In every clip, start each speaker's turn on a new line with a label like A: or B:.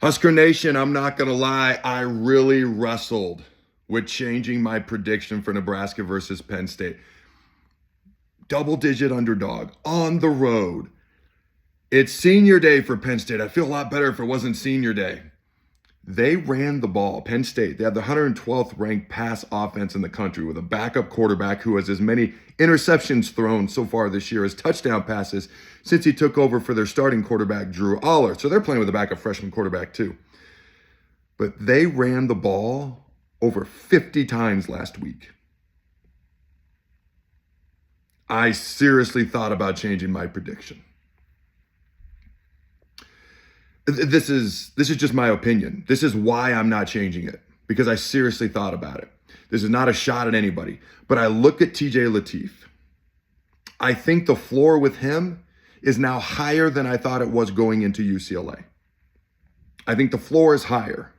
A: Husker Nation, I'm not going to lie. I really wrestled with changing my prediction for Nebraska versus Penn State. Double-digit underdog on the road. It's senior day for Penn State. I'd feel a lot better if it wasn't senior day. They ran the ball. Penn State, they had the 112th ranked pass offense in the country with a backup quarterback who has as many interceptions thrown so far this year as touchdown passes since he took over for their starting quarterback, Drew Aller. So they're playing with a backup freshman quarterback too. But they ran the ball over 50 times last week. I seriously thought about changing my prediction. This is just my opinion. This is why I'm not changing it, because I seriously thought about it. This is not a shot at anybody, but I look at TJ Lateef. I think the floor with him is now higher than I thought it was going into UCLA. I think the floor is higher.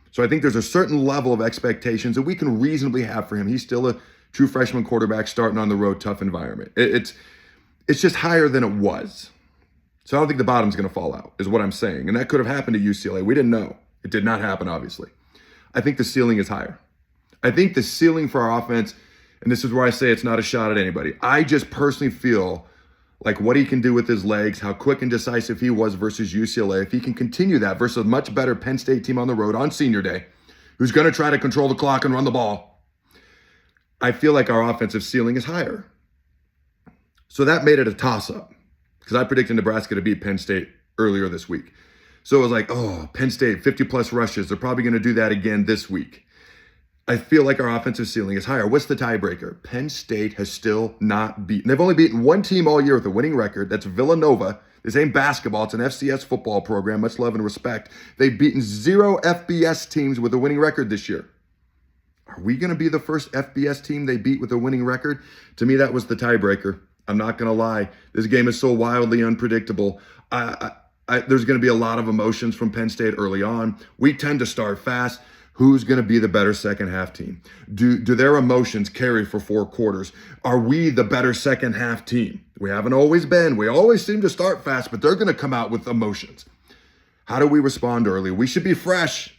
A: So I think there's a certain level of expectations that we can reasonably have for him. He's still a true freshman quarterback starting on the road, tough environment. It's just higher than it was. So I don't think the bottom's going to fall out, is what I'm saying. And that could have happened to UCLA. We didn't know. It did not happen, obviously. I think the ceiling is higher. I think the ceiling for our offense, and this is where I say it's not a shot at anybody, I just personally feel like what he can do with his legs, how quick and decisive he was versus UCLA, if he can continue that versus a much better Penn State team on the road on senior day, who's going to try to control the clock and run the ball, I feel like our offensive ceiling is higher. So that made it a toss-up, because I predicted Nebraska to beat Penn State earlier this week. So it was like, oh, Penn State, 50-plus rushes. They're probably going to do that again this week. I feel like our offensive ceiling is higher. What's the tiebreaker? Penn State has still not beaten. They've only beaten one team all year with a winning record. That's Villanova. This ain't basketball. It's an FCS football program. Much love and respect. They've beaten 0 FBS teams with a winning record this year. Are we going to be the first FBS team they beat with a winning record? To me, that was the tiebreaker. I'm not going to lie. This game is so wildly unpredictable. There's going to be a lot of emotions from Penn State early on. We tend to start fast. Who's going to be the better second half team? Do their emotions carry for 4 quarters? Are we the better second half team? We haven't always been. We always seem to start fast, but they're going to come out with emotions. How do we respond early? We should be fresh.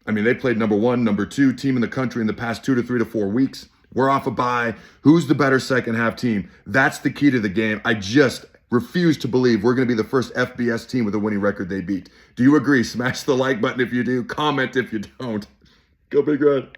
A: I mean, they played number 1, number 2 team in the country in the past 2 to 3 to 4 weeks. We're off a bye. Who's the better second half team? That's the key to the game. I just refuse to believe we're going to be the first FBS team with a winning record they beat. Do you agree? Smash the like button if you do. Comment if you don't. Go Big Red.